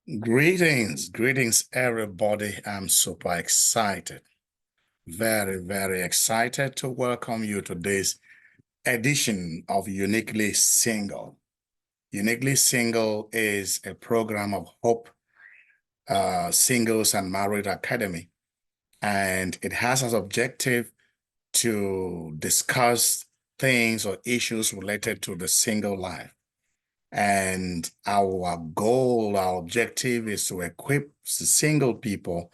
Greetings, everybody. I'm super excited, very, very excited to welcome you to this edition of Uniquely Single. Uniquely Single is a program of Hope Singles and Married Academy, and it has as objective to discuss things or issues related to the single life. And our goal, our objective is to equip the single people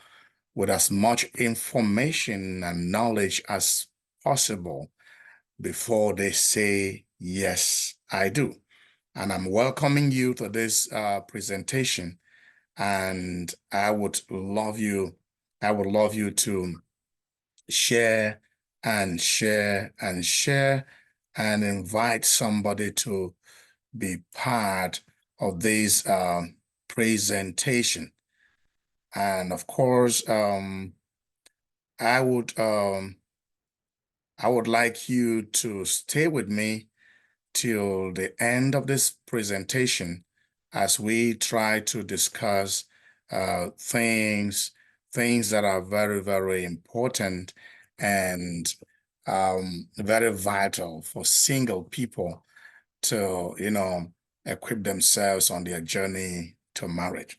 with as much information and knowledge as possible before they say, yes, I do. And I'm welcoming you to this presentation. And I would love you to share and share and share and invite somebody to be part of this presentation. And of course, I would um, I would like you to stay with me till the end of this presentation as we try to discuss things that are very, very important and very vital for single people to, equip themselves on their journey to marriage.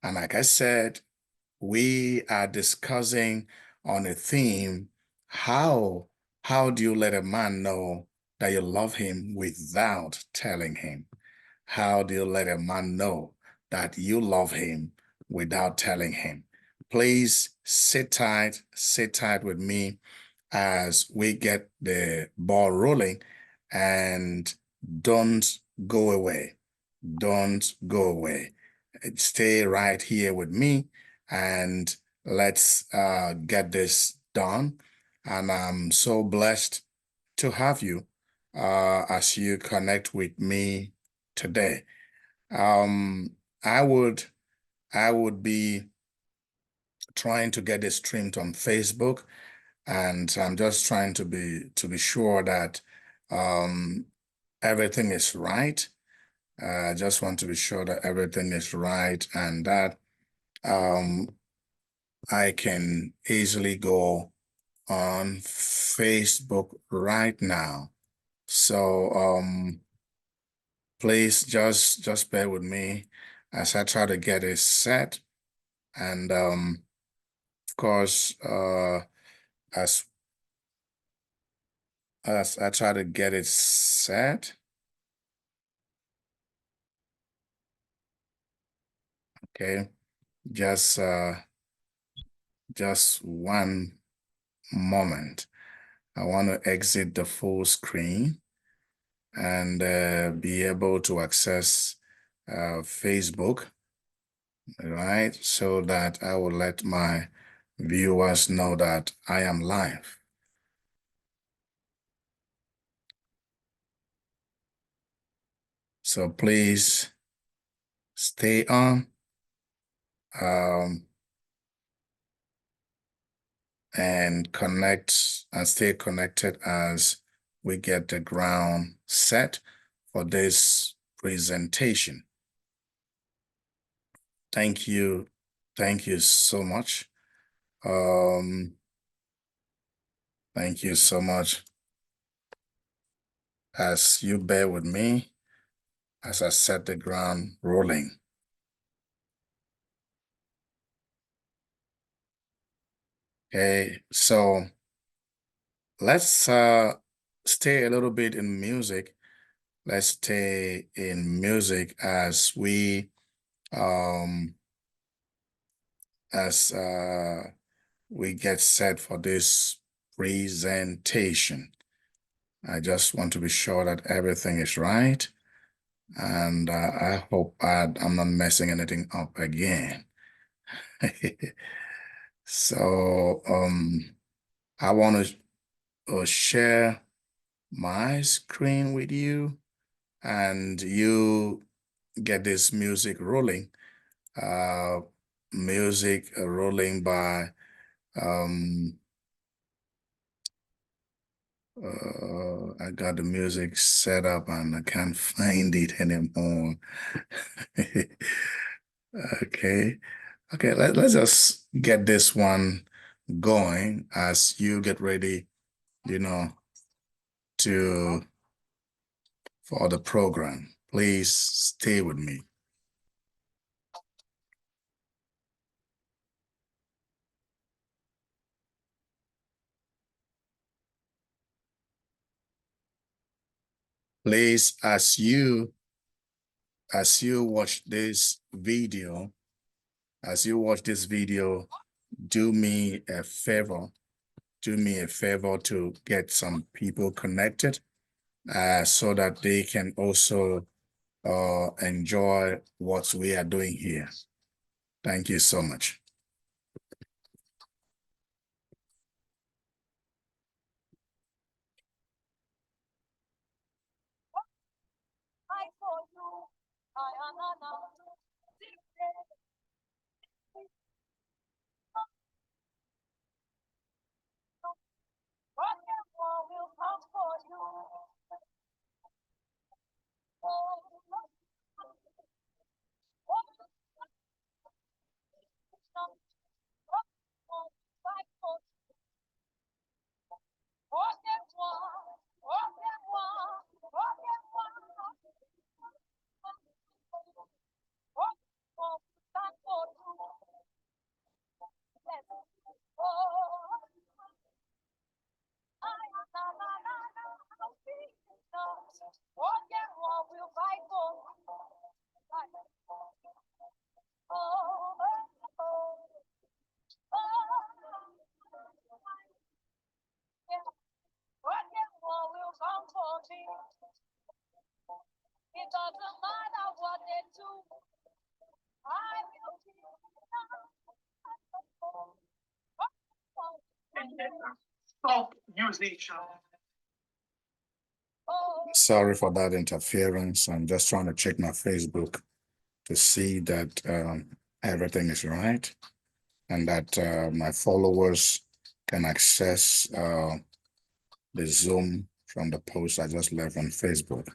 And like I said, we are discussing on a theme, how how do you let a man know that you love him without telling him? How do you let a man know that you love him without telling him? Please sit tight with me as we get the ball rolling, and don't go away. Don't go away. Stay right here with me, and let's get this done. And I'm so blessed to have you as you connect with me today. Um, I would I would be trying to get this streamed on Facebook, and I'm just trying to be sure that um, everything is right. I just want to be sure that everything is right and that um, I can easily go on Facebook right now. So please just bear with me as I try to get it set. And of course, as as I try to get it set, okay, just uh just one moment. I want to exit the full screen and be able to access Facebook, right? So that I will let my viewers know that I am live. So please stay on um, and connect and stay connected as we get the ground set for this presentation. Thank you. Thank you so much. Um, thank you so much as you bear with me as I set the ground rolling. Okay, so let's stay a little bit in music. Let's stay in music um as we get set for this presentation. I just want to be sure that everything is right, and I hope I'm not messing anything up again. So I want to share my screen with you, and you get this music rolling. Uh, music rolling by um, I got the music set up and I can't find it anymore. Okay, Okay. Okay, let's just get this one going as you get ready, you know, to for the program. Please stay with me. Please, as you watch this video, do me a favor. Do me a favor to get some people connected so that they can also enjoy what we are doing here. Thank you so much. Sorry for that interference. I'm just trying to check my Facebook to see that everything is right and that my followers can access the Zoom from the post I just left on Facebook.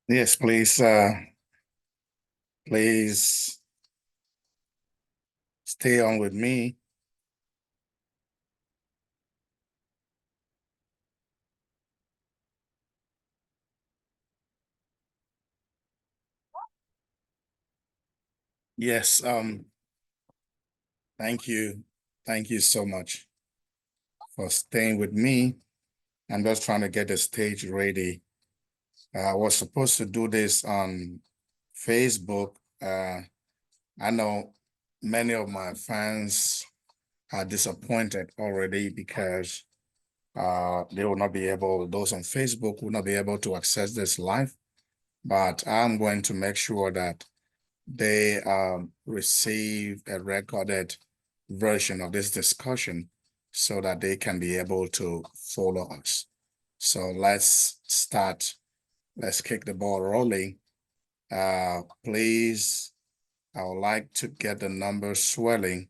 Yes, please, please stay on with me. Yes, thank you. Thank you so much for staying with me. I'm just trying to get the stage ready. I was supposed to do this on Facebook. I know many of my fans are disappointed already because they will not be able, those on Facebook will not be able to access this live, but I'm going to make sure that they receive a recorded version of this discussion so that they can be able to follow us. So let's start. Let's kick the ball rolling. Please, I would like to get the numbers swelling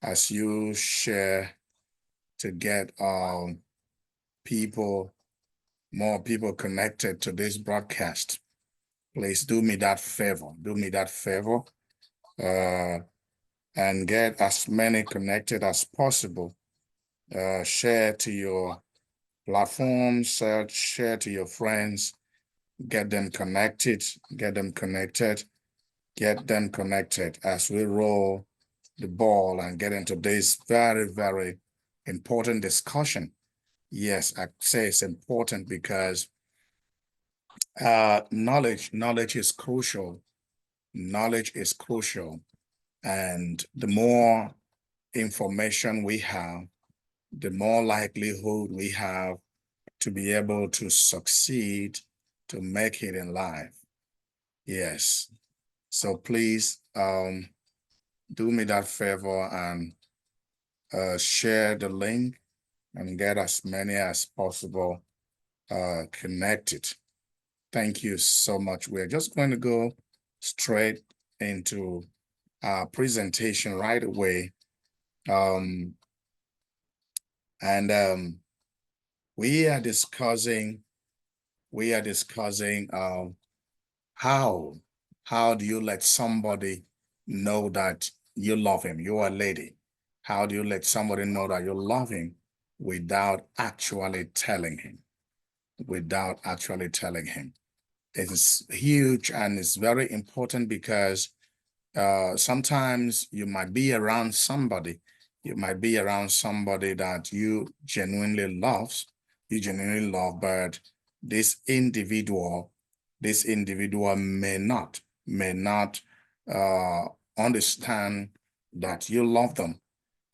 as you share to get more people connected to this broadcast. Please do me that favor. Do me that favor. And get as many connected as possible. Share to your platforms, share to your friends, get them connected, get them connected, get them connected as we roll the ball and get into this very, very important discussion. Yes, I say it's important because knowledge is crucial. Knowledge is crucial. And the more information we have, the more likelihood we have to be able to succeed, to make it in life. Yes. So please do me that favor and share the link and get as many as possible connected. Thank you so much. We're just going to go straight into our presentation right away. We are discussing how do you let somebody know that you love him? You're a lady. How do you let somebody know that you love him without actually telling him? Without actually telling him. It's huge and it's very important because sometimes you might be around somebody. You might be around somebody that you genuinely love, but this individual may not understand that you love them.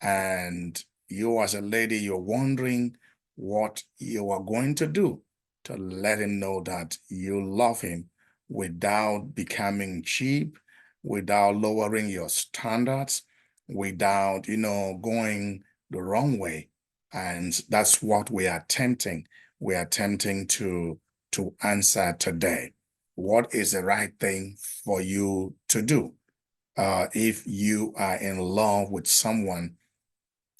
And you as a lady, you're wondering what you are going to do to let him know that you love him without becoming cheap, without lowering your standards, without, going the wrong way. And that's what we are attempting. We are attempting to answer today. What is the right thing for you to do? If you are in love with someone,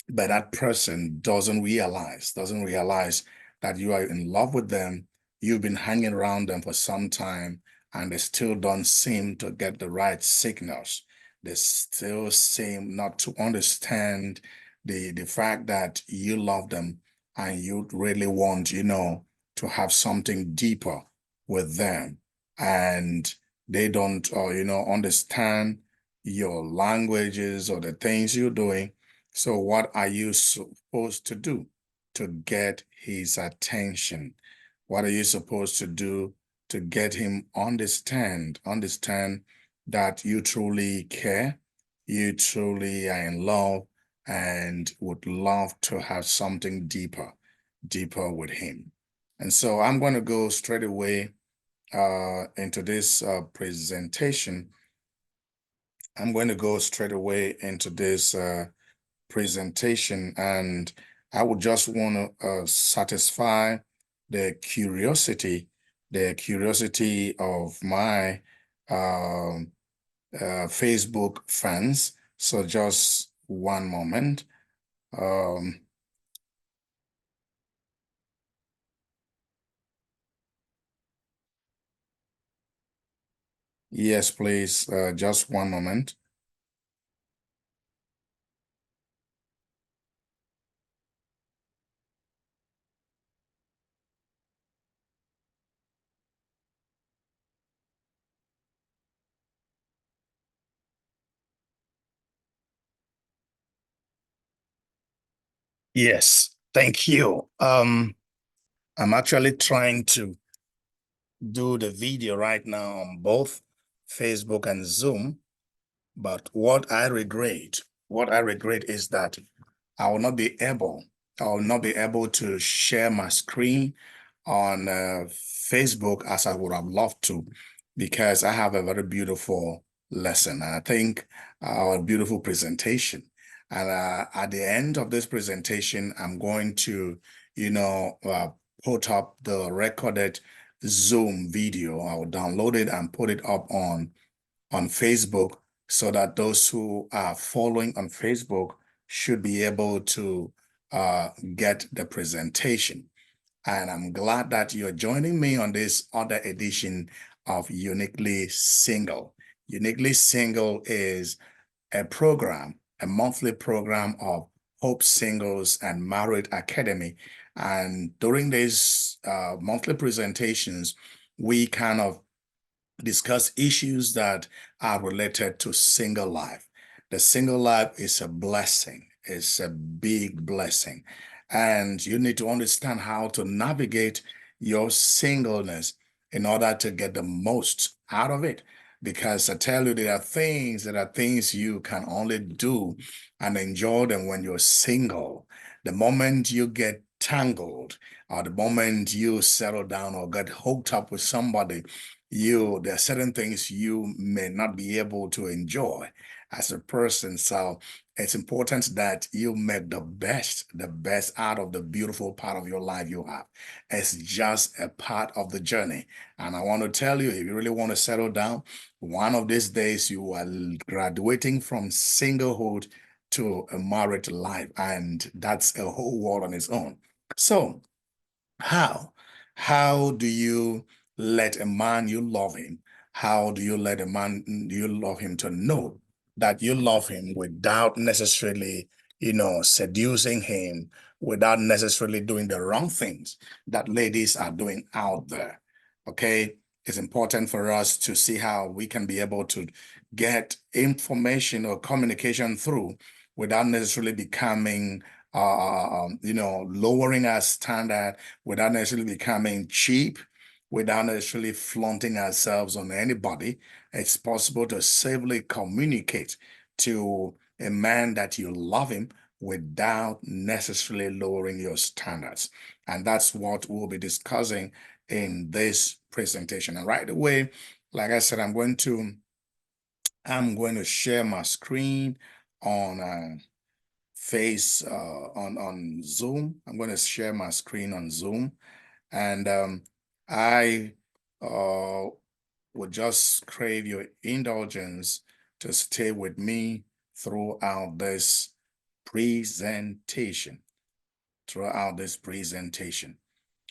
but that person doesn't realize that you are in love with them, you've been hanging around them for some time, and they still don't seem to get the right signals. They still seem not to understand the fact that you love them and you really want, to have something deeper with them. And they don't, understand your languages or the things you're doing. So what are you supposed to do to get his attention? What are you supposed to do to get him understand that you truly care, you truly are in love, and would love to have something deeper with him? And so I'm going to go straight away into this presentation. I'm going to go straight away into this presentation, and I would just want to satisfy the curiosity of my Facebook fans. So just one moment. Yes, please, just one moment. Yes, thank you. I'm actually trying to do the video right now on both Facebook and Zoom, but what I regret is that I will not be able to share my screen on Facebook as I would have loved to, because I have a very beautiful lesson, and I think a beautiful presentation. And at the end of this presentation, I'm going to, put up the recorded Zoom video. I will download it and put it up on Facebook, so that those who are following on Facebook should be able to get the presentation. And I'm glad that you're joining me on this other edition of Uniquely Single. Uniquely Single is a program, a monthly program of Hope Singles and Married Academy. And during these monthly presentations, we kind of discuss issues that are related to single life. The single life is a blessing. It's a big blessing. And you need to understand how to navigate your singleness in order to get the most out of it. Because I tell you, there are things you can only do and enjoy them when you're single. The moment you get tangled, or the moment you settle down or get hooked up with somebody, there are certain things you may not be able to enjoy as a person. So it's important that you make the best out of the beautiful part of your life you have. It's just a part of the journey. And I want to tell you, if you really want to settle down, one of these days you are graduating from singlehood to a married life, and that's a whole world on its own. So how? How do you let a man you love him? How do you let a man you love him to know that you love him without necessarily, seducing him, without necessarily doing the wrong things that ladies are doing out there? Okay. It's important for us to see how we can be able to get information or communication through without necessarily becoming lowering our standard, without necessarily becoming cheap, without necessarily flaunting ourselves on anybody. It's possible to safely communicate to a man that you love him without necessarily lowering your standards. And that's what we'll be discussing in this presentation. And right away, like I said, I'm going to share my screen on on Zoom. I'm going to share my screen on Zoom, and I would just crave your indulgence to stay with me throughout this presentation.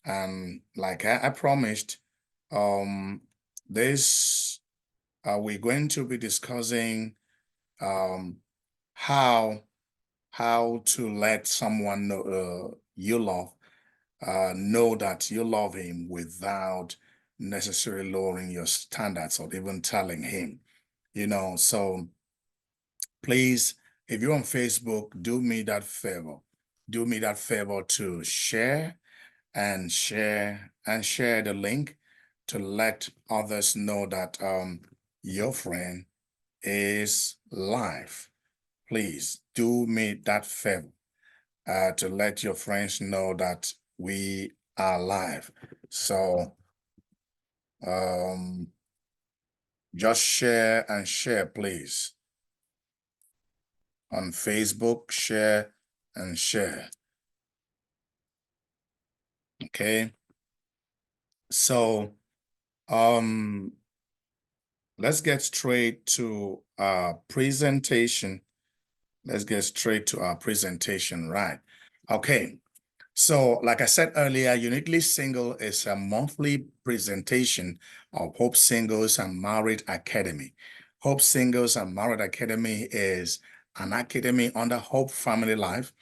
And like I promised, this we're going to be discussing um, how to let someone you love know that you love him without necessarily lowering your standards or even telling him. So please, if you're on Facebook, do me that favor. Do me that favor to share the link to let others know that your friend is live. Please do me that favor to let your friends know that we are live. So just share, please. On Facebook, share. Okay. So let's get straight to our presentation. Right? Okay. So, like I said earlier, Uniquely Single is a monthly presentation of Hope Singles and Married Academy. Hope Singles and Married Academy is an academy under Hope Family Life,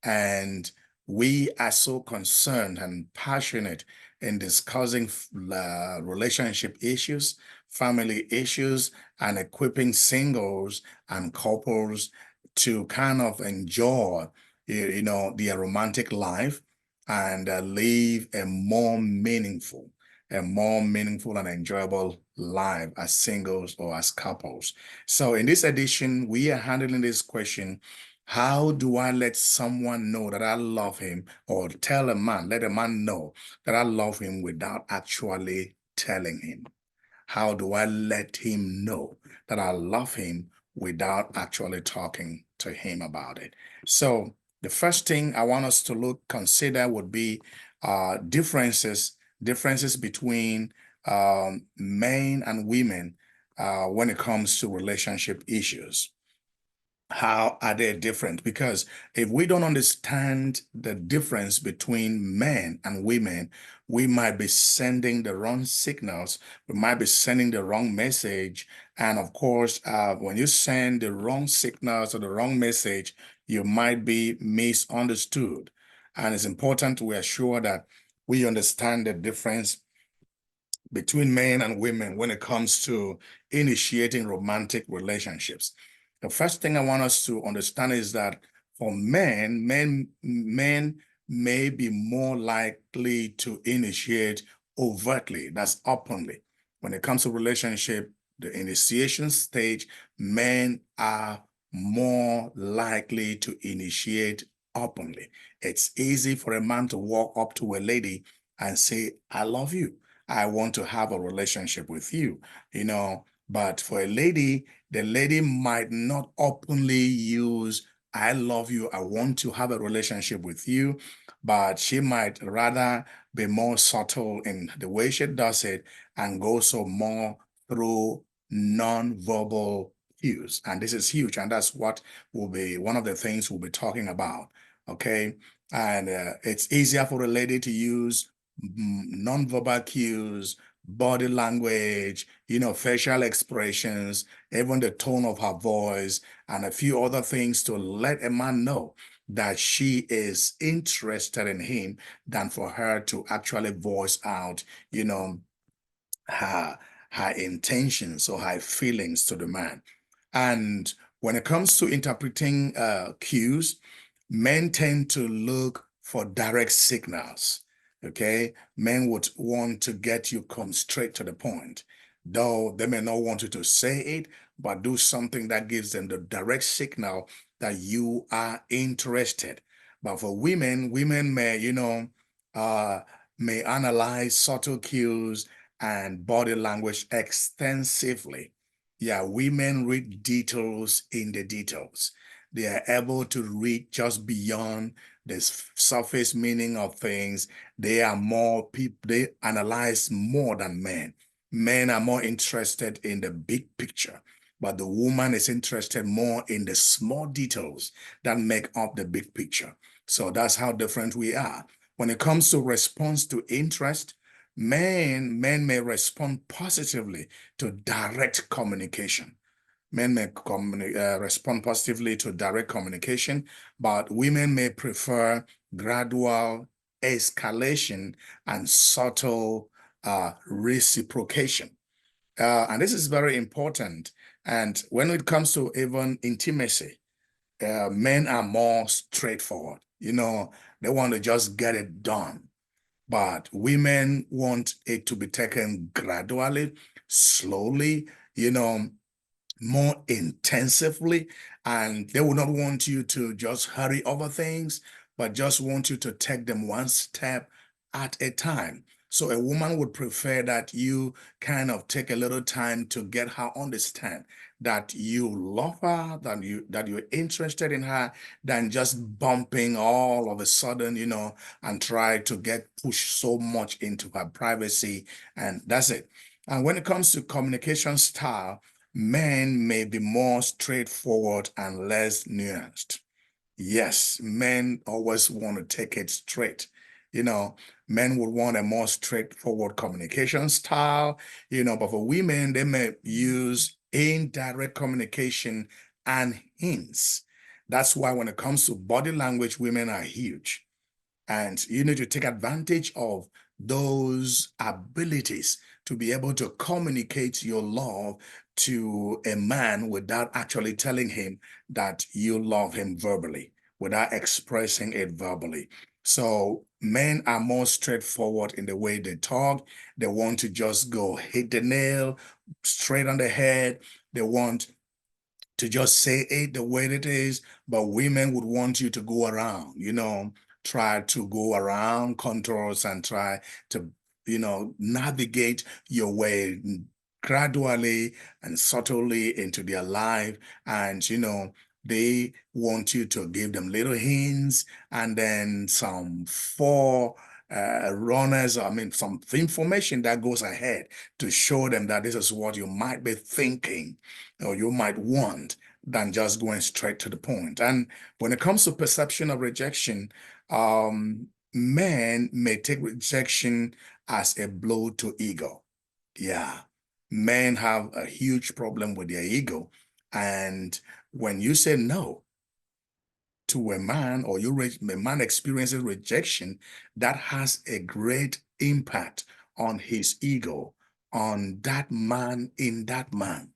and we are so concerned and passionate in discussing relationship issues, family issues, and equipping singles and couples to kind of enjoy their romantic life and live a more meaningful and enjoyable life as singles or as couples. So in this edition, we are handling this question: how do I let someone know that I love him, or let a man know that I love him without actually telling him? How do I let him know that I love him without actually talking to him about it? So the first thing I want us to consider would be differences between men and women when it comes to relationship issues. How are they different? Because if we don't understand the difference between men and women, we might be sending the wrong signals. We might be sending the wrong message. And of course, when you send the wrong signals or the wrong message, you might be misunderstood. And it's important we are sure that we understand the difference between men and women when it comes to initiating romantic relationships. The first thing I want us to understand is that for men may be more likely to initiate overtly, that's openly. When it comes to relationship, the initiation stage, men are more likely to initiate openly. It's easy for a man to walk up to a lady and say, I love you. I want to have a relationship with you, But for a lady, the lady might not openly use, I love you, I want to have a relationship with you, but she might rather be more subtle in the way she does it and go so more through non-verbal cues. And this is huge. And that's what will be one of the things we'll be talking about. Okay. And it's easier for a lady to use non-verbal cues, body language, facial expressions, even the tone of her voice, and a few other things to let a man know that she is interested in him than for her to actually voice out, her her intentions or her feelings to the man. And when it comes to interpreting cues, men tend to look for direct signals. Okay, men would want to get you come straight to the point, though they may not want you to say it, but do something that gives them the direct signal that you are interested. But for women, women may, may analyze subtle cues and body language extensively. Yeah, women read details in the details. They are able to read just beyond the surface meaning of things. They are more people, they analyze more than men. Men are more interested in the big picture, but the woman is interested more in the small details that make up the big picture. So that's how different we are. When it comes to response to interest, men may respond positively to direct communication. Men may respond positively to direct communication, but women may prefer gradual escalation and subtle reciprocation. And this is very important. And when it comes to even intimacy, men are more straightforward. They want to just get it done. But women want it to be taken gradually, slowly, more intensively, and they will not want you to just hurry over things, but just want you to take them one step at a time. So a woman would prefer that you kind of take a little time to get her understand that you love her, that you're interested in her, than just bumping all of a sudden, and try to get pushed so much into her privacy, and that's it. And when it comes to communication style, men may be more straightforward and less nuanced. Yes, men always want to take it straight. You know, Men would want a more straightforward communication style, but for women, they may use indirect communication and hints. That's why when it comes to body language, women are huge. And you need to take advantage of those abilities to be able to communicate your love to a man without actually telling him that you love him verbally, without expressing it verbally. So men are more straightforward in the way they talk. They want to just go hit the nail straight on the head. They want to just say it the way it is, but women would want you to go around, try to go around contours and try to, navigate your way gradually and subtly into their life. And, they want you to give them little hints and then some runners, I mean, some information that goes ahead to show them that this is what you might be thinking or you might want. than just going straight to the point. And when it comes to perception of rejection, men may take rejection as a blow to ego. Yeah, men have a huge problem with their ego. And when you say no to a man, or a man experiences rejection, that has a great impact on his ego, on that man, in that man,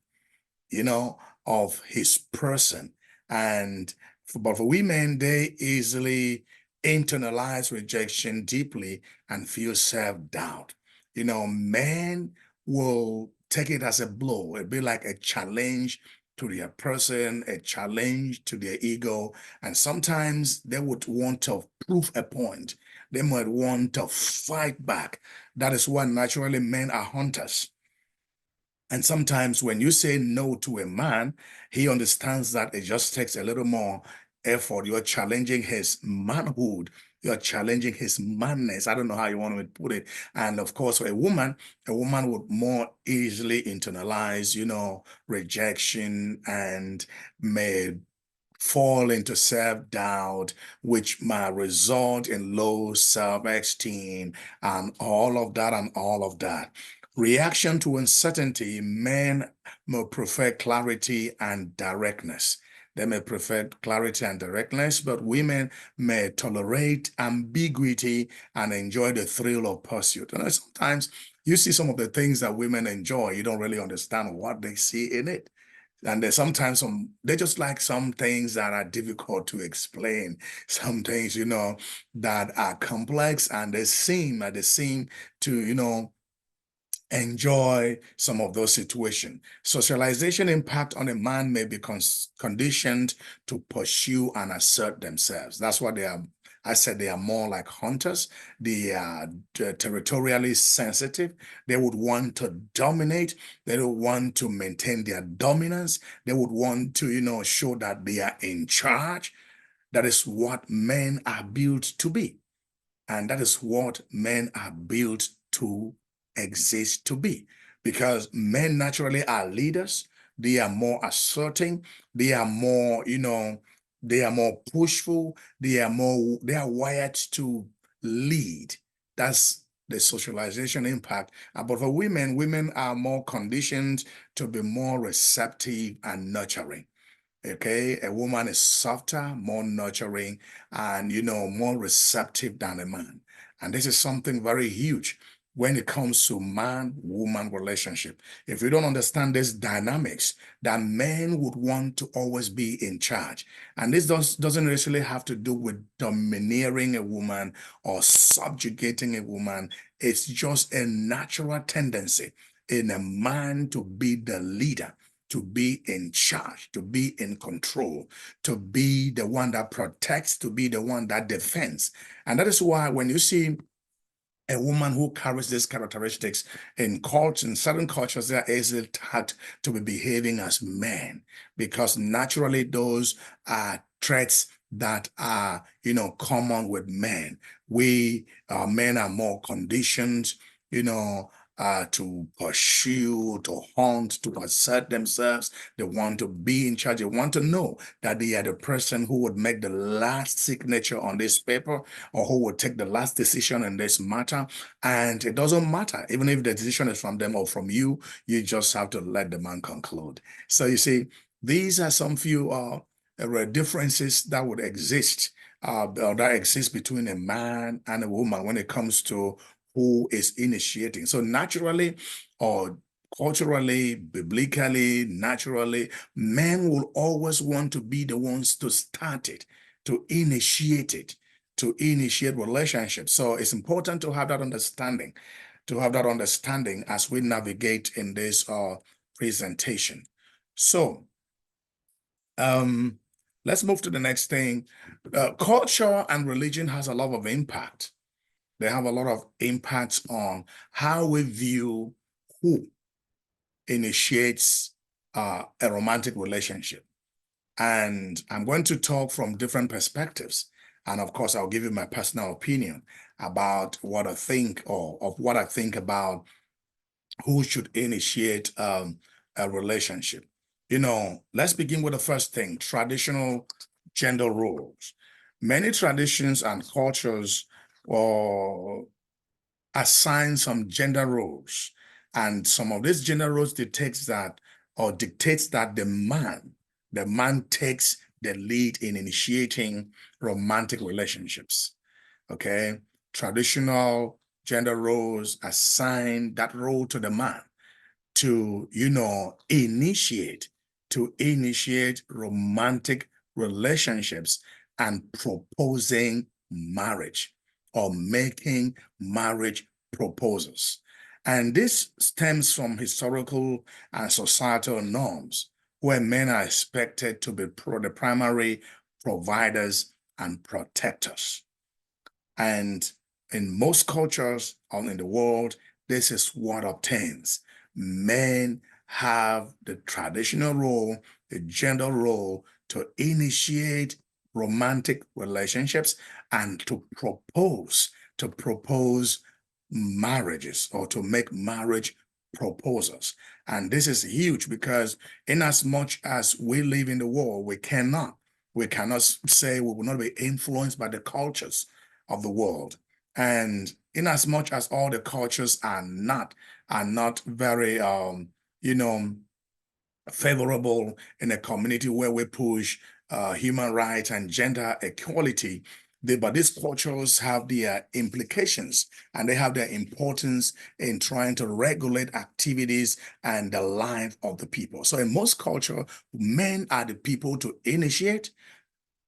of his person. And but for women, they easily internalize rejection deeply and feel self-doubt. Men will take it as a blow. It'd be like a challenge to their person, a challenge to their ego. And sometimes they would want to prove a point. They might want to fight back. That is why naturally men are hunters. And sometimes when you say no to a man, he understands that it just takes a little more effort. You're challenging his manhood. You're challenging his manness. I don't know how you want to put it. And of course, for a woman would more easily internalize, rejection, and may fall into self-doubt, which might result in low self-esteem and all of that and all of that. Reaction to uncertainty, men may prefer clarity and directness. They may prefer clarity and directness, but women may tolerate ambiguity and enjoy the thrill of pursuit. And sometimes you see some of the things that women enjoy, you don't really understand what they see in it. And there's sometimes they just like some things that are difficult to explain, some things, that are complex, and they seem to, enjoy some of those situations. Socialization impact on a man may be conditioned to pursue and assert themselves. That's what they are. I said they are more like hunters. They are territorially sensitive. They would want to dominate. They don't want to maintain their dominance. They would want to, show that they are in charge. That is what men are built to be. And that is what men are built to exist to be, because men naturally are leaders. They are more asserting. They are more, they are more pushful. They are wired to lead. That's the socialization impact. But for women are more conditioned to be more receptive and nurturing. Okay, a woman is softer, more nurturing, and more receptive than a man. And this is something very huge when it comes to man-woman relationship. If you don't understand these dynamics, that men would want to always be in charge. And this doesn't necessarily have to do with domineering a woman or subjugating a woman. It's just a natural tendency in a man to be the leader, to be in charge, to be in control, to be the one that protects, to be the one that defends. And that is why when you see a woman who carries these characteristics in certain cultures, they are easily tagged to be behaving as men, because naturally those are traits that are, common with men. Men are more conditioned, to pursue, to hunt, to assert themselves. They want to be in charge. They want to know that they are the person who would make the last signature on this paper, or who would take the last decision in this matter. And it doesn't matter, even if the decision is from them or from you, you just have to let the man conclude. So you see, these are some few differences that would exist, or that exist between a man and a woman when it comes to who is initiating. So naturally, or culturally, biblically, naturally, men will always want to be the ones to start it, to initiate it, to initiate relationships. So it's important to have that understanding, as we navigate in this presentation. So let's move to the next thing. Culture and religion has a lot of impact. They have a lot of impacts on how we view who initiates a romantic relationship. And I'm going to talk from different perspectives. And of course, I'll give you my personal opinion about what I think, or of what I think about who should initiate a relationship. let's begin with the first thing, traditional gender roles. Many traditions and cultures assign some gender roles, and some of these gender roles dictates that the man takes the lead in initiating romantic relationships. Okay, traditional gender roles assign that role to the man to initiate romantic relationships and proposing marriage or making marriage proposals. And this stems from historical and societal norms where men are expected to be the primary providers and protectors. And in most cultures in the world, this is what obtains. Men have the traditional role, the gender role, to initiate romantic relationships and to propose marriages or to make marriage proposals. And this is huge because in as much as we live in the world, we cannot say we will not be influenced by the cultures of the world. And in as much as all the cultures are not very favorable in a community where we push human rights and gender equality, but these cultures have their implications and they have their importance in trying to regulate activities and the life of the people. So in most cultures, men are the people to initiate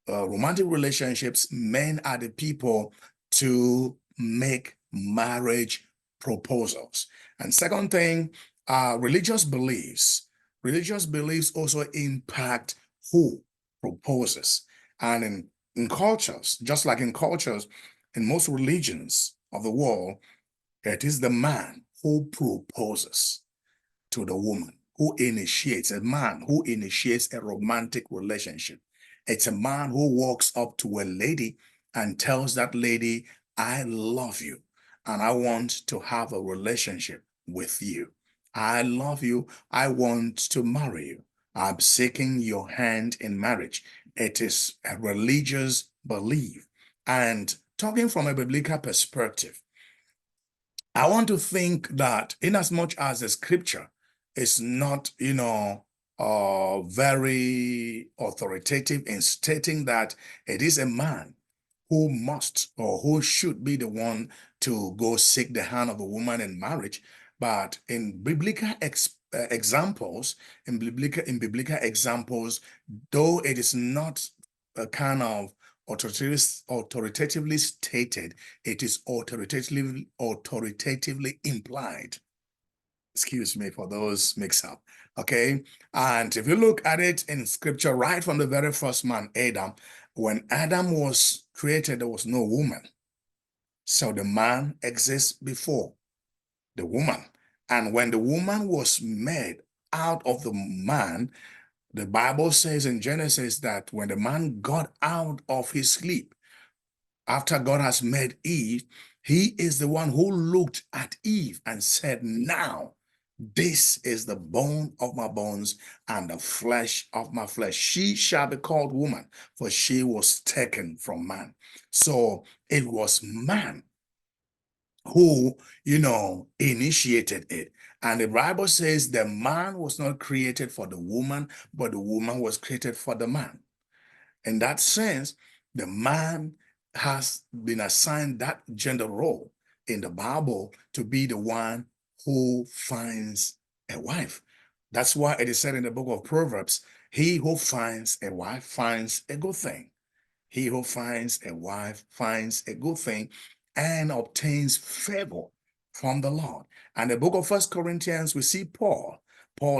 romantic relationships. Men are the people to make marriage proposals. And second thing, religious beliefs. Religious beliefs also impact who proposes. And in cultures, just like in cultures, in most religions of the world, it is the man who proposes to the woman, who initiates, a man who initiates a romantic relationship. It's a man who walks up to a lady and tells that lady, I love you and I want to have a relationship with you. I love you. I want to marry you. I'm seeking your hand in marriage. It is a religious belief. And talking from a biblical perspective, I want to think that in as much as the scripture is not, very authoritative in stating that it is a man who must or who should be the one to go seek the hand of a woman in marriage, but in biblical examples, in biblical examples, though it is not a kind of authoritatively stated, it is authoritatively implied. Excuse me for those mix up. Okay. And if you look at it in scripture, right from the very first man, Adam, when Adam was created, there was no woman. So the man exists before the woman. And when the woman was made out of the man, the Bible says in Genesis that when the man got out of his sleep, after God has made Eve, he is the one who looked at Eve and said, now, this is the bone of my bones and the flesh of my flesh. She shall be called woman, for she was taken from man. So it was man who, initiated it. And the Bible says the man was not created for the woman, but the woman was created for the man. In that sense, the man has been assigned that gender role in the Bible to be the one who finds a wife. That's why it is said in the book of Proverbs, he who finds a wife finds a good thing. He who finds a wife finds a good thing and obtains favor from the Lord. And the book of First Corinthians, we see Paul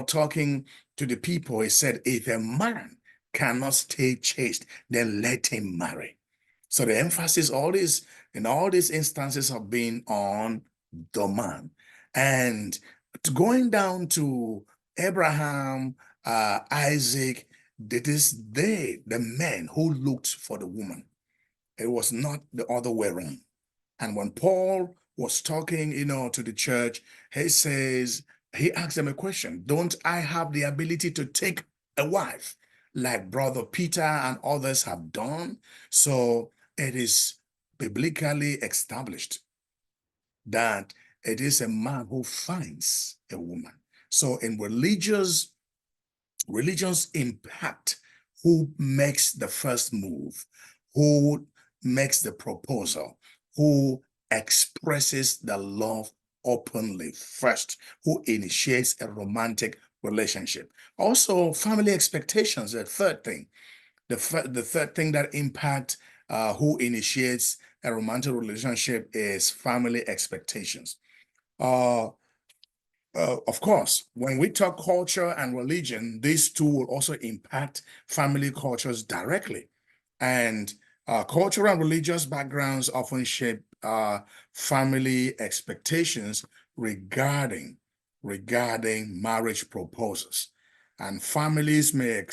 talking to the people. He said, if a man cannot stay chaste, then let him marry. So the emphasis in all these instances have been on the man. And going down to Abraham, Isaac, it is they, the men, who looked for the woman. It was not the other way around. And when Paul was talking, to the church, he says, he asked them a question. Don't I have the ability to take a wife like Brother Peter and others have done? So it is biblically established that it is a man who finds a woman. So in religions impact who makes the first move, who makes the proposal, who expresses the love openly first, who initiates a romantic relationship. Also, family expectations, the third thing. The third thing that impact who initiates a romantic relationship is family expectations. Uh, of course, when we talk culture and religion, these two will also impact family cultures directly. And cultural and religious backgrounds often shape family expectations regarding marriage proposals. And families may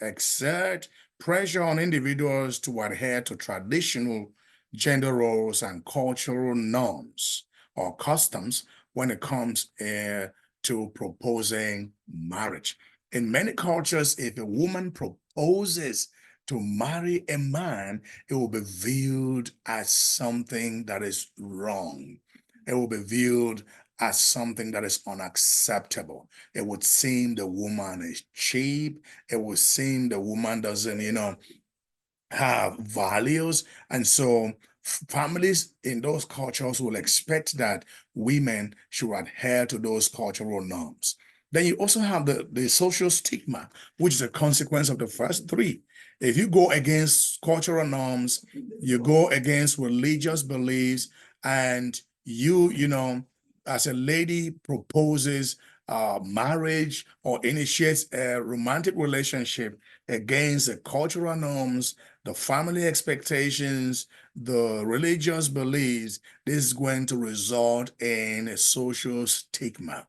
exert pressure on individuals to adhere to traditional gender roles and cultural norms or customs when it comes to proposing marriage. In many cultures, if a woman proposes to marry a man, it will be viewed as something that is wrong. It will be viewed as something that is unacceptable. It would seem the woman is cheap. It would seem the woman doesn't, have values. And so families in those cultures will expect that women should adhere to those cultural norms. Then you also have the social stigma, which is a consequence of the first three. If you go against cultural norms, you go against religious beliefs, and as a lady proposes marriage or initiates a romantic relationship against the cultural norms, the family expectations, the religious beliefs, this is going to result in a social stigma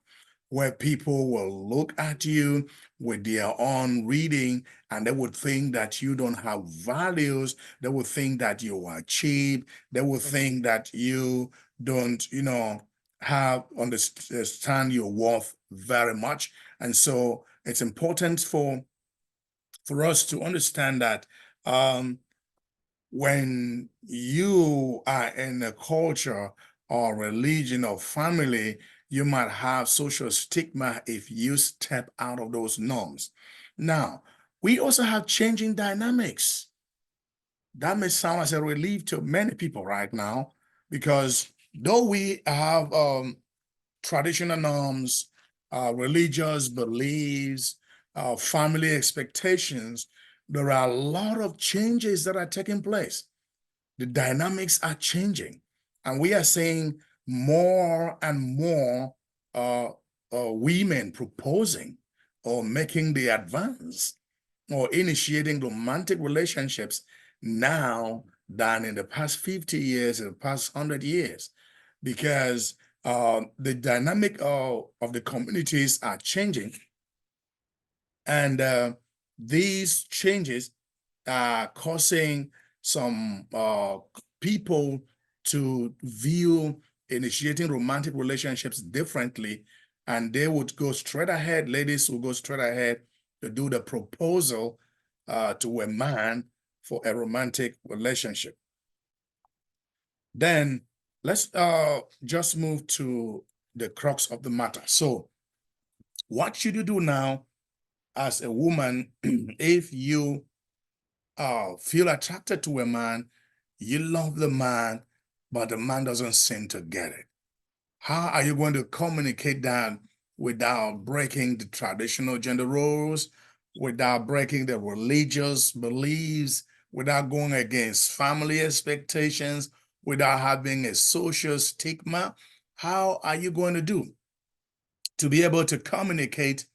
where people will look at you with their own reading and they would think that you don't have values. They would think that you are cheap. They would think that you don't, have understand your worth very much. And so it's important for us to understand that when you are in a culture or religion or family, you might have social stigma if you step out of those norms. Now, we also have changing dynamics. That may sound as a relief to many people right now, because though we have traditional norms, religious beliefs, family expectations, there are a lot of changes that are taking place. The dynamics are changing, and we are seeing more and more women proposing or making the advance or initiating romantic relationships now than in the past 50 years, in the past 100 years, because the dynamic of the communities are changing, and these changes are causing some people to view initiating romantic relationships differently, and they would go straight ahead. Ladies will go straight ahead to do the proposal to a man for a romantic relationship. Then let's just move to the crux of the matter. So what should you do now as a woman if you feel attracted to a man, you love the man, but the man doesn't seem to get it? How are you going to communicate that without breaking the traditional gender roles, without breaking the religious beliefs, without going against family expectations, without having a social stigma? How are you going to do to be able to communicate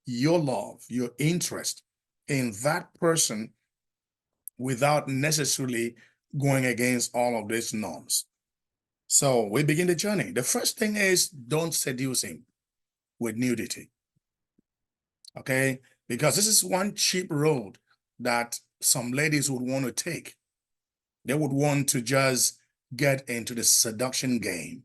your love, your interest in that person without necessarily going against all of these norms? So we begin the journey. The first thing is, don't seduce him with nudity, okay? Because this is one cheap road that some ladies would want to take. They would want to just get into the seduction game.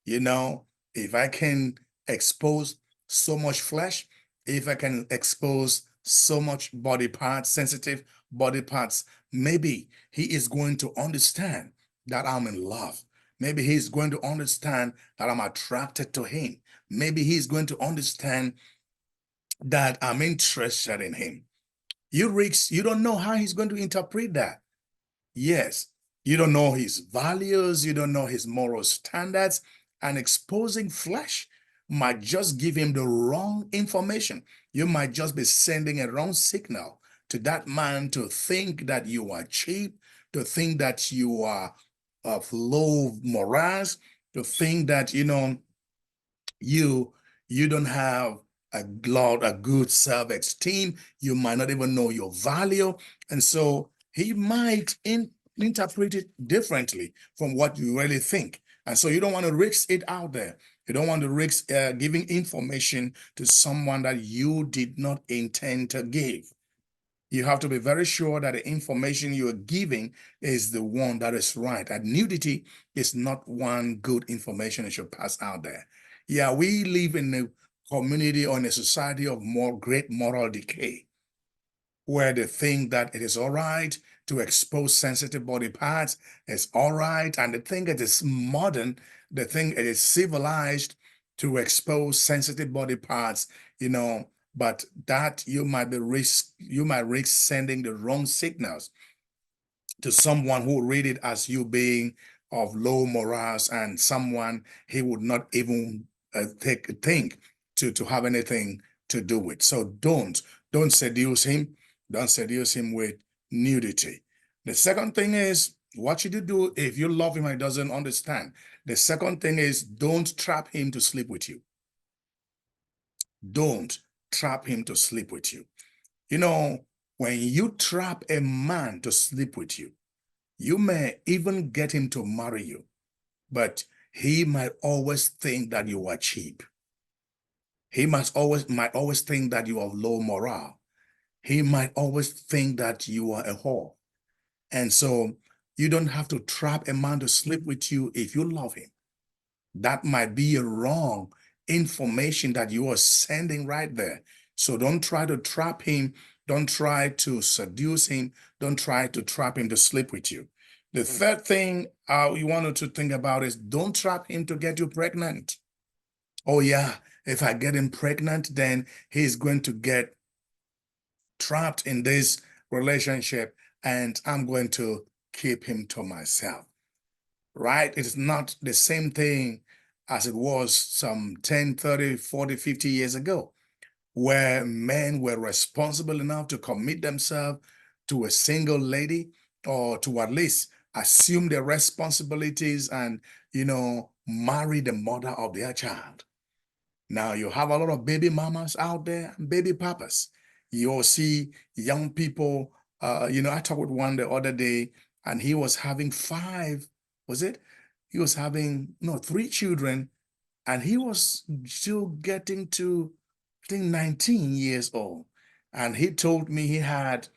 If I can expose so much flesh, if I can expose so much body parts, sensitive body parts, maybe he is going to understand that I'm in love. Maybe he's going to understand that I'm attracted to him. Maybe he's going to understand that I'm interested in him. You Ricks, you don't know how he's going to interpret that. Yes, you don't know his values, you don't know his moral standards, and exposing flesh might just give him the wrong information. You might just be sending a wrong signal to that man to think that you are cheap, to think that you are of low morals, to think that, you you don't have a good self-esteem. You might not even know your value. And so he might interpret it differently from what you really think. And so you don't want to risk it out there. You don't want to risk giving information to someone that you did not intend to give. You have to be very sure that the information you're giving is the one that is right. And nudity is not one good information that should pass out there. Yeah, we live in a community or in a society of more great moral decay, where they think that it is all right to expose sensitive body parts. It's all right. And they think it is modern. They think it is civilized to expose sensitive body parts, but that you might risk sending the wrong signals to someone who read it as you being of low morals, and someone he would not even think to have anything to do with. So don't seduce him. Don't seduce him with nudity. The second thing is, what should you do if you love him and he doesn't understand? The second thing is, don't trap him to sleep with you. Don't trap him to sleep with you. When you trap a man to sleep with you, you may even get him to marry you, but he might always think that you are cheap. He might always think that you are low morale. He might always think that you are a whore. And so you don't have to trap a man to sleep with you if you love him. That might be a wrong information that you are sending right there. So don't try to trap him. Don't try to seduce him. Don't try to trap him to sleep with you. The third thing you wanted to think about is, don't trap him to get you pregnant. Oh yeah, if I get him pregnant, then he's going to get trapped in this relationship and I'm going to keep him to myself. Right? It is not the same thing as it was some 10, 30, 40, 50 years ago, where men were responsible enough to commit themselves to a single lady, or to at least assume their responsibilities and, marry the mother of their child. Now you have a lot of baby mamas out there, baby papas. You'll see young people, I talked with one the other day, and he was having five, was it? He was having, no, three children, and he was still getting to, I think, 19 years old. And he told me he had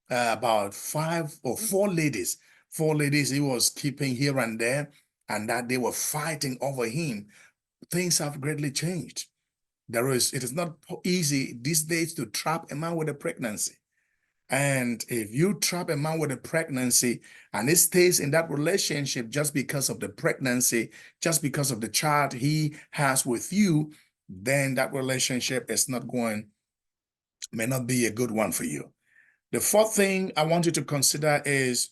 about five or four ladies he was keeping here and there, and that they were fighting over him. Things have greatly changed. It is not easy these days to trap a man with a pregnancy. And if you trap a man with a pregnancy and he stays in that relationship just because of the pregnancy, just because of the child he has with you, then that relationship may not be a good one for you. The fourth thing I want you to consider is,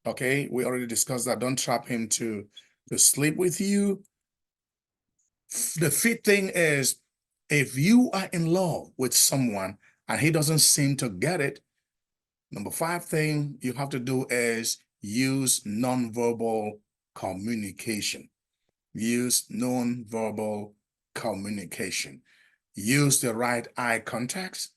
okay, we already discussed that. Don't trap him to sleep with you. The fifth thing is, if you are in love with someone and he doesn't seem to get it, number five thing you have to do is use nonverbal communication. Use nonverbal communication. Use the right eye contact.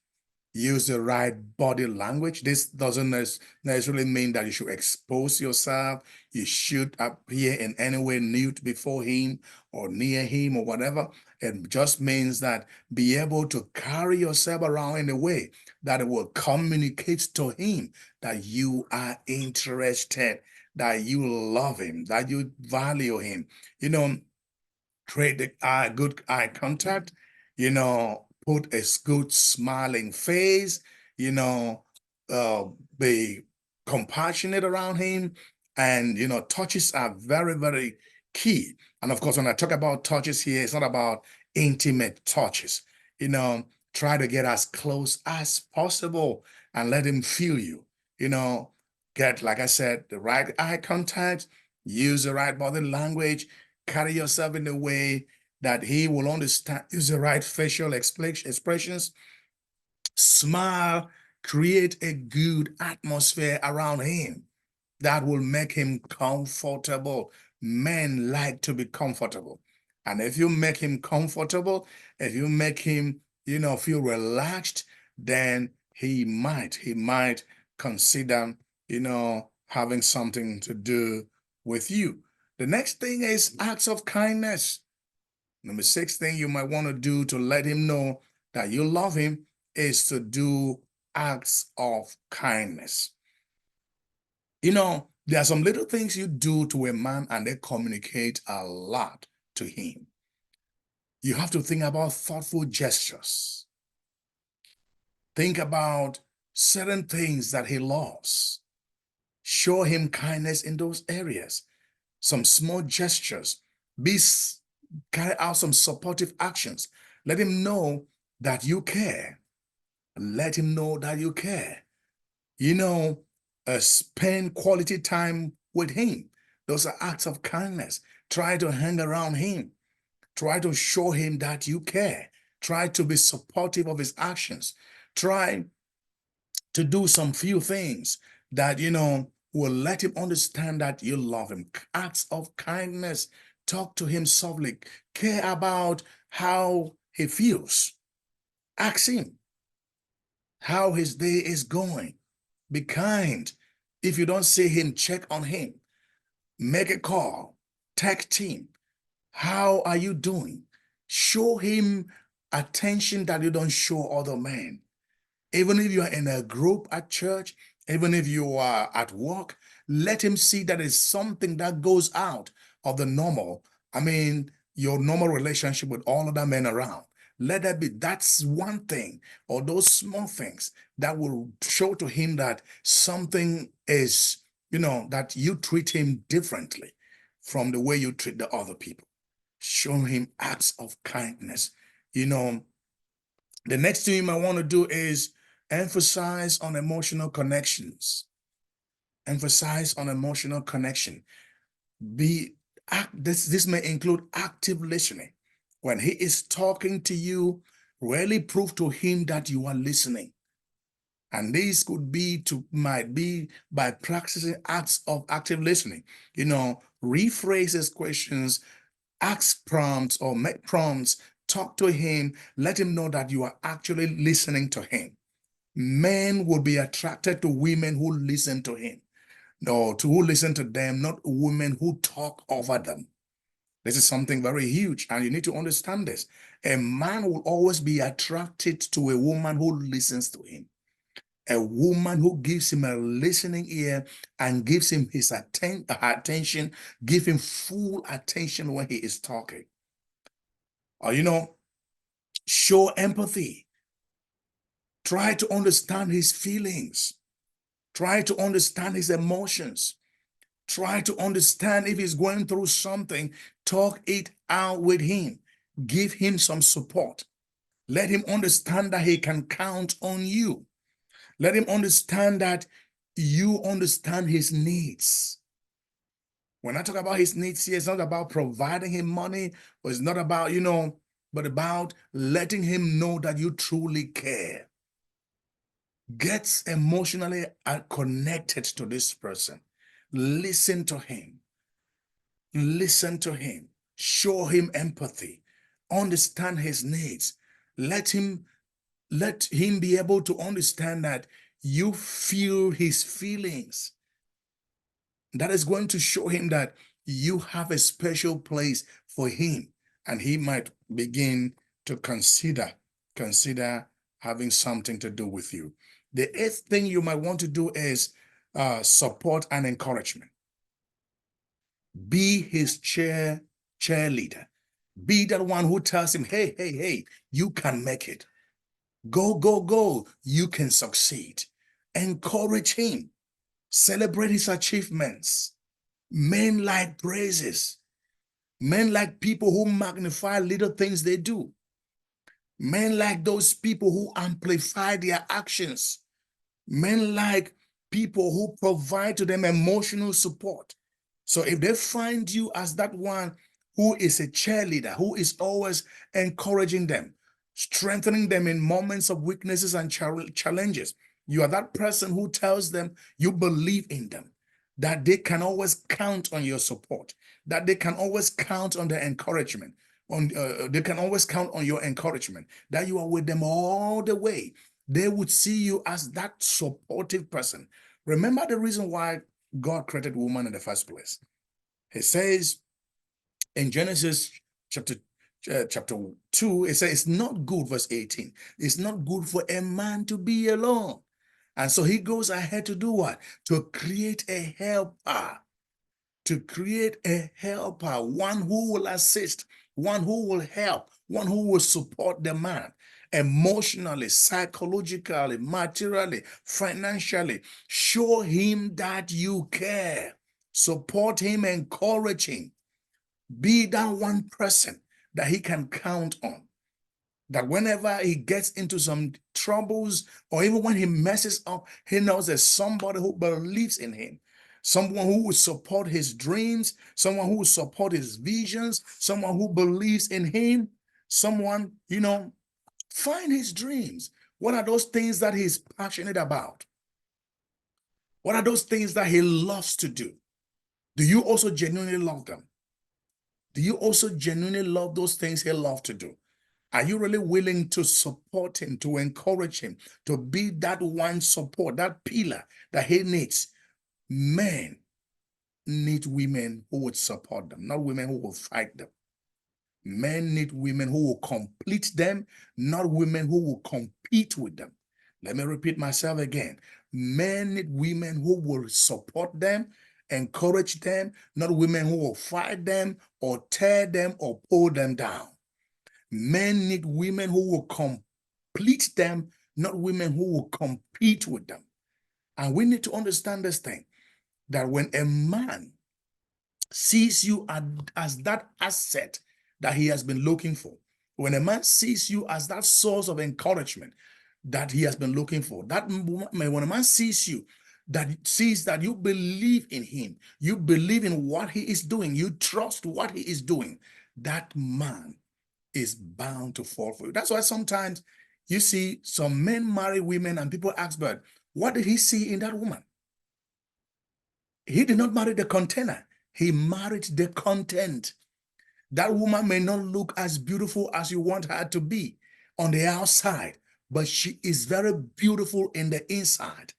Use the right body language. This doesn't necessarily mean that you should expose yourself. You should appear in any way nude before him or near him or whatever. It just means that be able to carry yourself around in a way that it will communicate to him that you are interested, that you love him, that you value him. Create good eye contact. put a good smiling face, be compassionate around him. And, touches are very, very key. And of course, when I talk about touches here, it's not about intimate touches. Try to get as close as possible and let him feel you. Get, like I said, the right eye contact, use the right body language, carry yourself in a way that he will understand, use the right facial expressions, smile, create a good atmosphere around him that will make him comfortable. Men like to be comfortable. And if you make him comfortable, if you make him, feel relaxed, then he might consider, having something to do with you. The next thing is acts of kindness. Number 6 thing you might want to do to let him know that you love him is to do acts of kindness. There are some little things you do to a man and they communicate a lot to him. You have to think about thoughtful gestures. Think about certain things that he loves. Show him kindness in those areas. Some small gestures. Carry out some supportive actions. Let him know that you care. Let him know that you care. Spend quality time with him. Those are acts of kindness. Try to hang around him. Try to show him that you care. Try to be supportive of his actions. Try to do some few things that, will let him understand that you love him. Acts of kindness. Talk to him softly. Care about how he feels. Ask him how his day is going. Be kind. If you don't see him, check on him. Make a call. Text him. How are you doing? Show him attention that you don't show other men. Even if you are in a group at church, even if you are at work, let him see that it's something that goes out of the normal. Your normal relationship with all other men around. Let that be, that's one thing, or those small things that will show to him that something is, that you treat him differently from the way you treat the other people. Show him acts of kindness. The next thing you might want to do is emphasize on emotional connections. Emphasize on emotional connection. This may include active listening. When he is talking to you, really prove to him that you are listening. And this might be by practicing acts of active listening. Rephrase his questions, ask prompts or make prompts, talk to him, let him know that you are actually listening to him. Men will be attracted to women who listen to him, or who listen to them, not women who talk over them. This is something very huge, and you need to understand this. A man will always be attracted to a woman who listens to him. A woman who gives him a listening ear and gives him his attention, give him full attention when he is talking. Or, show empathy. Try to understand his feelings. Try to understand his emotions. Try to understand if he's going through something. Talk it out with him. Give him some support. Let him understand that he can count on you. Let him understand that you understand his needs. When I talk about his needs here, it's not about providing him money, or it's not about, but about letting him know that you truly care. Get emotionally connected to this person. Listen to him. Listen to him. Show him empathy. Understand his needs. Let him be able to understand that you feel his feelings. That is going to show him that you have a special place for him, and he might begin to consider having something to do with you. The 8th thing you might want to do is support and encouragement. Be his cheerleader. Be that one who tells him, hey, hey, hey, you can make it. Go, go, go. You can succeed. Encourage him. Celebrate his achievements. Men like praises. Men like people who magnify little things they do. Men like those people who amplify their actions. Men like people who provide to them emotional support. So if they find you as that one who is a cheerleader, who is always encouraging them, strengthening them in moments of weaknesses and challenges, you are that person who tells them you believe in them, that they can always count on your support, that they can always count on their encouragement, they can always count on your encouragement, that you are with them all the way. They would see you as that supportive person. Remember the reason why God created woman in the first place. He says in Genesis chapter 2, it says it's not good, verse 18. It's not good for a man to be alone. And so he goes ahead to do what? To create a helper. To create a helper, one who will assist, one who will help, one who will support the man emotionally, psychologically, materially, financially. Show him that you care. Support him, encourage him. Be that one person that he can count on. That whenever he gets into some troubles or even when he messes up, he knows there's somebody who believes in him, someone who will support his dreams, someone who will support his visions, someone who believes in him, someone, find his dreams. What are those things that he's passionate about? What are those things that he loves to do? Do you also genuinely love them? Do you also genuinely love those things he loves to do? Are you really willing to support him, to encourage him, to be that one support, that pillar that he needs? Men need women who would support them, not women who will fight them. Men need women who will complete them, not women who will compete with them. Let me repeat myself again. Men need women who will support them, encourage them, not women who will fight them or tear them or pull them down. Men need women who will complete them, not women who will compete with them. And we need to understand this thing, that when a man sees you as that asset that he has been looking for, when a man sees you as that source of encouragement that he has been looking for, when a man sees you, that sees that you believe in him, you believe in what he is doing, you trust what he is doing, that man is bound to fall for you. That's why sometimes you see some men marry women and people ask, but what did he see in that woman? He did not marry the container. He married the content. That woman may not look as beautiful as you want her to be on the outside, but she is very beautiful in the inside,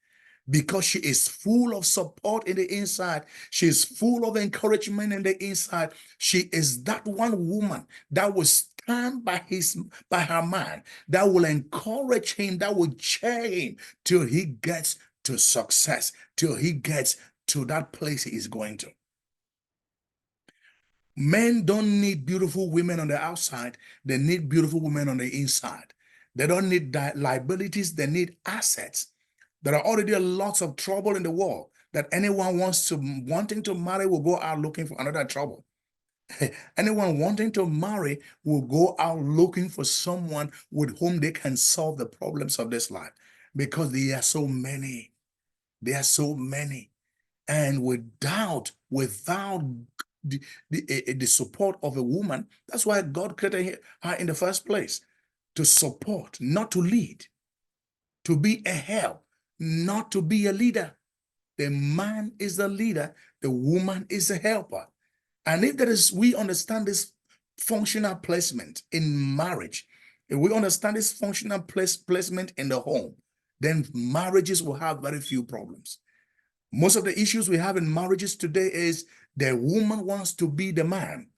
because she is full of support in the inside. She is full of encouragement in the inside. She is that one woman that will stand by her man, that will encourage him, that will cheer him till he gets to success, till he gets to that place he is going to. Men don't need beautiful women on the outside. They need beautiful women on the inside. They don't need liabilities. They need assets. There are already lots of trouble in the world that anyone wanting to marry will go out looking for another trouble. Anyone wanting to marry will go out looking for someone with whom they can solve the problems of this life, because there are so many. There are so many. And without the support of a woman, that's why God created her in the first place, to support, not to lead, to be a help, not to be a leader. The man is the leader, the woman is the helper. And if we understand this functional placement in marriage, if we understand this functional placement in the home, then marriages will have very few problems. Most of the issues we have in marriages today is the woman wants to be the man.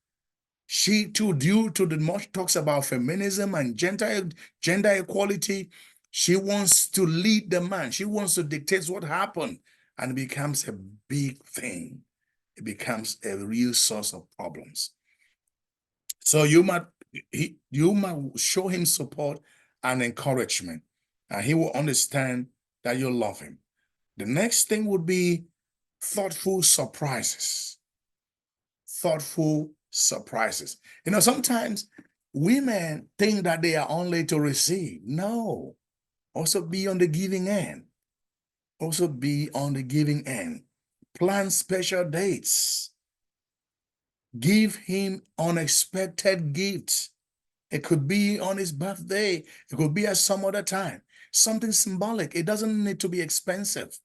She too, due to the much talks about feminism and gender equality, she wants to lead the man. She wants to dictate what happened, and it becomes a big thing. It becomes a real source of problems. So you might show him support and encouragement, and he will understand that you love him. The next thing would be thoughtful surprises. Thoughtful surprises. Sometimes women think that they are only to receive. No, also be on the giving end. Also be on the giving end. Plan special dates. Give him unexpected gifts. It could be on his birthday. It could be at some other time. Something symbolic. It doesn't need to be expensive.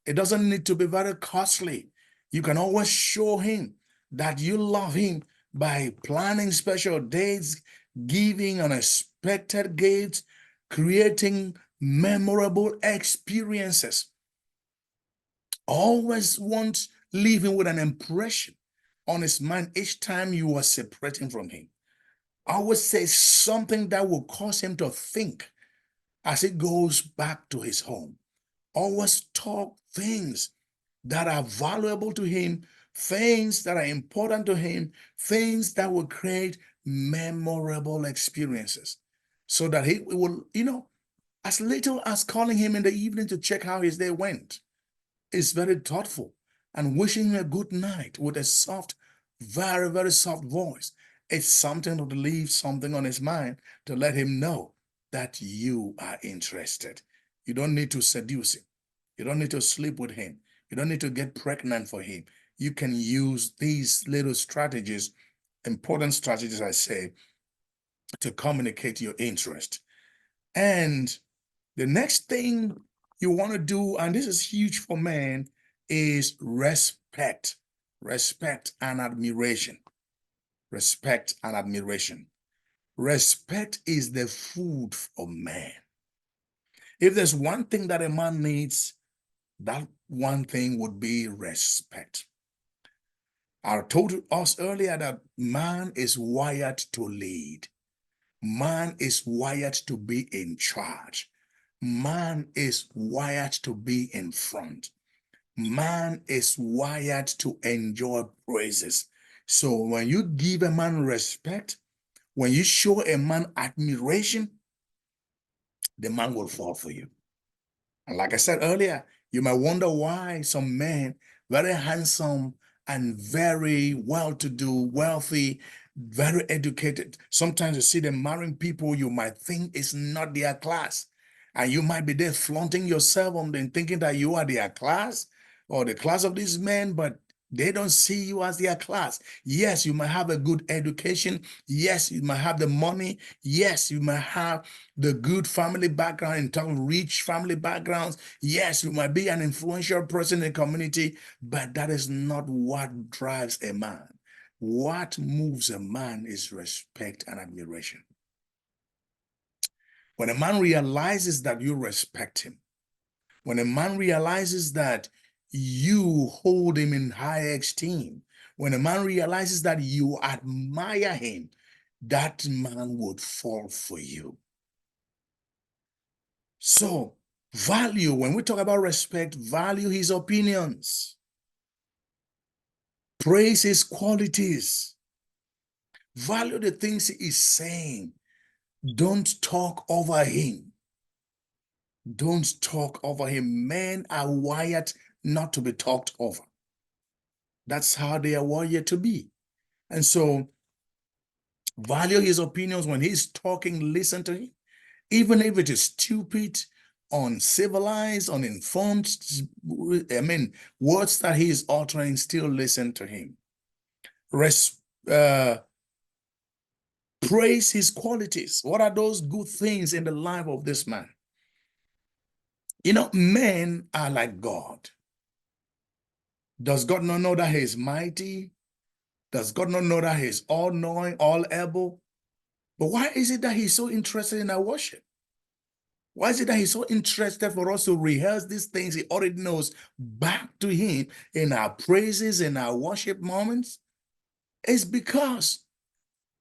It doesn't need to be very costly. You can always show him that you love him by planning special dates, giving unexpected gifts, creating memorable experiences. Always want leaving with an impression on his mind each time you are separating from him. Always say something that will cause him to think as he goes back to his home. Always talk things that are valuable to him, things that are important to him, things that will create memorable experiences so that he will, as little as calling him in the evening to check how his day went is very thoughtful, and wishing him a good night with a soft, very, very soft voice. It's something to leave something on his mind to let him know that you are interested. You don't need to seduce him. You don't need to sleep with him. You don't need to get pregnant for him. You can use these little strategies, important strategies, I say, to communicate your interest. And the next thing you want to do, and this is huge for men, is respect. Respect and admiration. Respect and admiration. Respect is the food for man. If there's one thing that a man needs, that one thing would be respect. I told us earlier that man is wired to lead. Man is wired to be in charge. Man is wired to be in front. Man is wired to enjoy praises. So when you give a man respect, when you show a man admiration, the man will fall for you. And like I said earlier, you might wonder why some men, very handsome and very well-to-do, wealthy, very educated, sometimes you see them marrying people you might think is not their class. And you might be there flaunting yourself on them, thinking that you are their class or the class of these men, but they don't see you as their class. Yes, you might have a good education. Yes, you might have the money. Yes, you might have the good family background in terms of rich family backgrounds. Yes, you might be an influential person in the community, but that is not what drives a man. What moves a man is respect and admiration. When a man realizes that you respect him, when a man realizes that you hold him in high esteem, when a man realizes that you admire him, that man would fall for you. So, value, when we talk about respect, value his opinions, praise his qualities, value the things he is saying. Don't talk over him. Don't talk over him. Men are wired not to be talked over. That's how they are wired to be. And so, value his opinions. When he's talking, listen to him. Even if it is stupid, uncivilized, uninformed, words that he is uttering, still listen to him. Praise his qualities. What are those good things in the life of this man? Men are like God. Does God not know that he is mighty? Does God not know that he is all-knowing, all-able? But why is it that he's so interested in our worship? Why is it that he's so interested for us to rehearse these things he already knows back to him in our praises, in our worship moments? It's because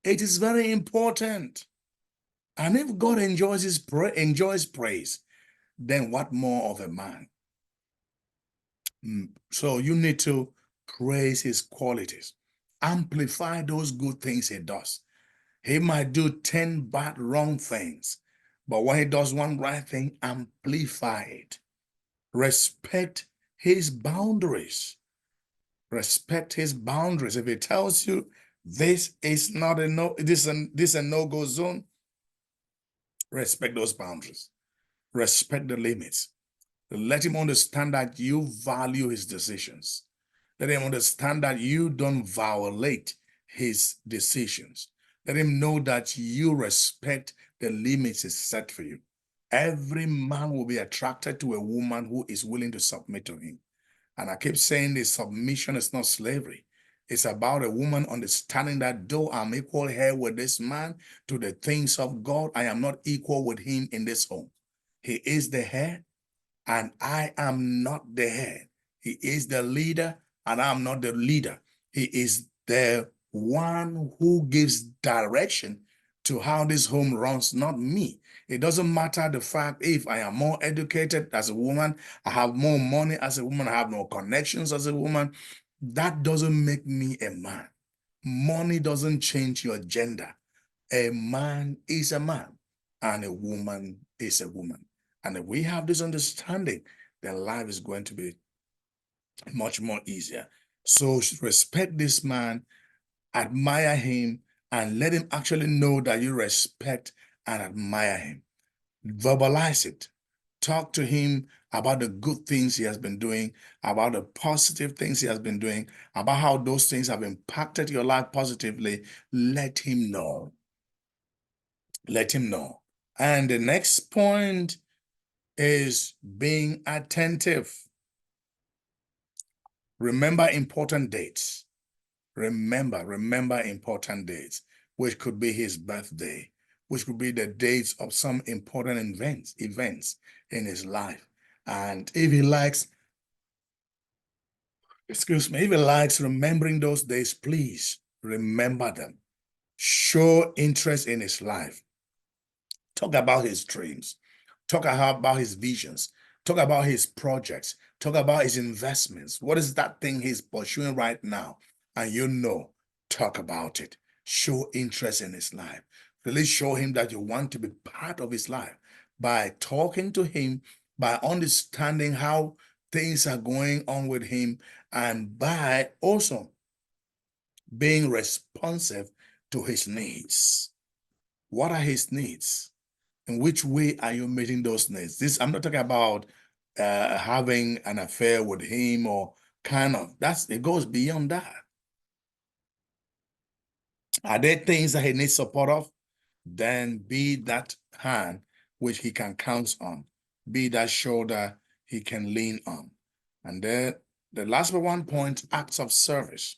it is very important. And if God enjoys praise, then what more of a man? So you need to praise his qualities. amplify those good things he does. He might do 10 bad, wrong things, but when he does one right thing, amplify it. Respect his boundaries. Respect his boundaries. If he tells you this is not a no, this is a no-go zone, respect those boundaries. Respect the limits. Let him understand that you value his decisions. Let him understand that you don't violate his decisions. Let him know that you respect the limits he set for you. Every man will be attracted to a woman who is willing to submit to him. And I keep saying this submission is not slavery. It's about a woman understanding that though I'm equal here with this man to the things of God, I am not equal with him in this home. He is the head, and I am not the head. He is the leader, and I'm not the leader. He is the one who gives direction to how this home runs, not me. It doesn't matter the fact if I am more educated as a woman, I have more money as a woman, I have more connections as a woman. That doesn't make me a man. Money doesn't change your gender. A man is a man, and a woman is a woman. And if we have this understanding, then life is going to be much more easier. So respect this man, admire him, and let him actually know that you respect and admire him. Verbalize it. Talk to him about the good things he has been doing, about the positive things he has been doing, about how those things have impacted your life positively. Let him know. Let him know. And the next point is being attentive. Remember important dates. Remember important dates, which could be his birthday, which could be the dates of some important events in his life. And if he likes, if he likes remembering those days, please remember them. Show interest in his life. Talk about his dreams. Talk about his visions. Talk about his projects. Talk about his investments. What is that thing he's pursuing right now? And talk about it. Show interest in his life. Really show him that you want to be part of his life by talking to him, by understanding how things are going on with him, and by also being responsive to his needs. What are his needs? In which way are you meeting those needs? I'm not talking about having an affair with him or it goes beyond that. Are there things that he needs support of? Then be that hand which he can count on. Be that shoulder he can lean on. And then the last but one point, acts of service.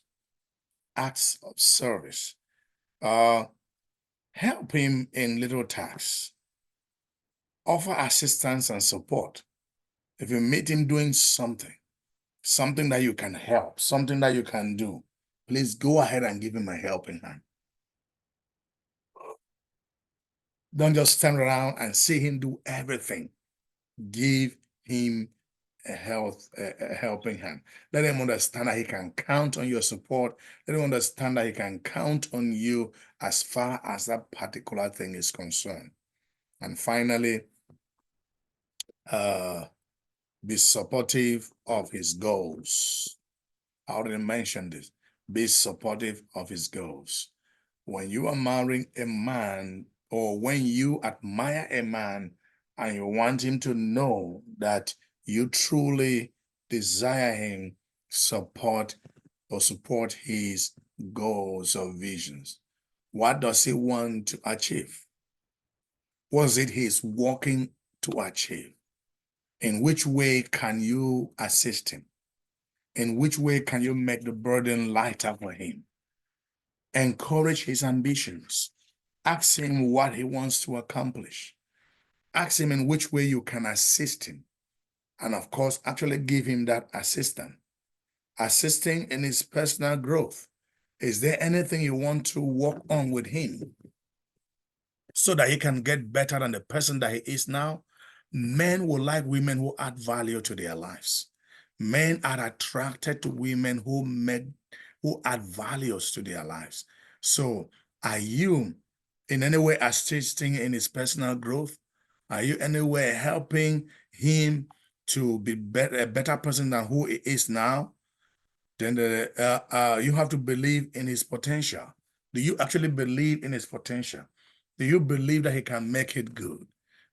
Acts of service. Help him in little tasks. Offer assistance and support. If you meet him doing something that you can help, something that you can do, please go ahead and give him a helping hand. Don't just stand around and see him do everything. Give him a helping hand. Let him understand that he can count on your support. Let him understand that he can count on you as far as that particular thing is concerned. And finally, be supportive of his goals. I already mentioned this. Be supportive of his goals. When you are marrying a man, or when you admire a man and you want him to know that you truly desire him, support his goals or visions. What does he want to achieve? What is it he's working to achieve? In which way can you assist him? In which way can you make the burden lighter for him? Encourage his ambitions. Ask him what he wants to accomplish. Ask him in which way you can assist him. And of course, actually give him that assistance. Assisting in his personal growth. Is there anything you want to work on with him so that he can get better than the person that he is now? Men will like women who add value to their lives. Men are attracted to women who who add values to their lives. So are you in any way assisting in his personal growth? Are you anywhere helping him to be a better person than who he is now? Then you have to believe in his potential. Do you actually believe in his potential? Do you believe that he can make it good?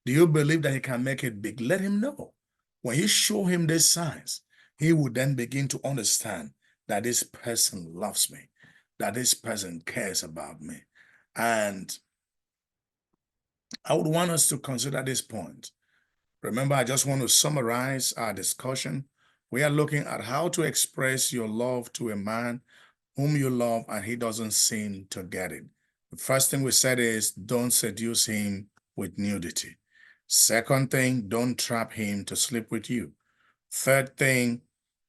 Do you believe that he can make it big? Let him know. When you show him these signs, he will then begin to understand that this person loves me, that this person cares about me. And I would want us to consider this point. Remember, I just want to summarize our discussion. We are looking at how to express your love to a man whom you love and he doesn't seem to get it. The first thing we said is don't seduce him with nudity. Second thing, don't trap him to sleep with you. Third thing,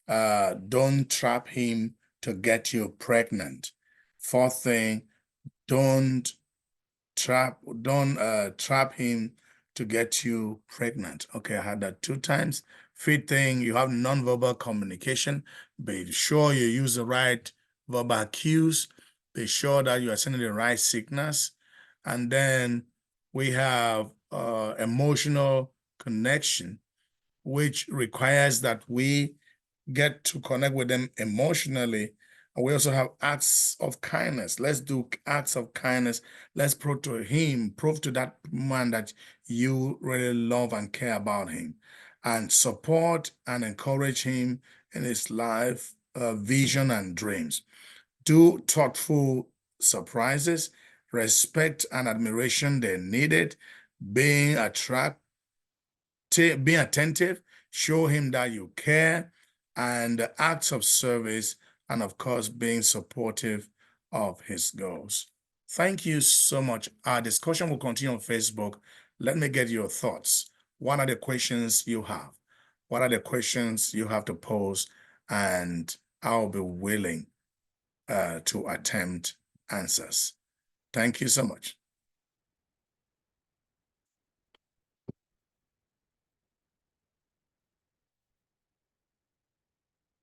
don't trap him to get you pregnant. Fourth thing, don't trap him to get you pregnant. Okay, I had that 2 times. Fifth thing, you have nonverbal communication. Be sure you use the right verbal cues. Be sure that you are sending the right signals. And then we have emotional connection, which requires that we get to connect with them emotionally. And we also have acts of kindness. Let's do acts of kindness. Let's prove to him, prove to that man that you really love and care about him, and support and encourage him in his life, vision and dreams. Do thoughtful surprises, respect and admiration they needed, being attentive, show him that you care, and acts of service, and of course, being supportive of his goals. Thank you so much. Our discussion will continue on Facebook. Let me get your thoughts. What are the questions you have? What are the questions you have to pose? And I'll be willing to attempt answers. Thank you so much.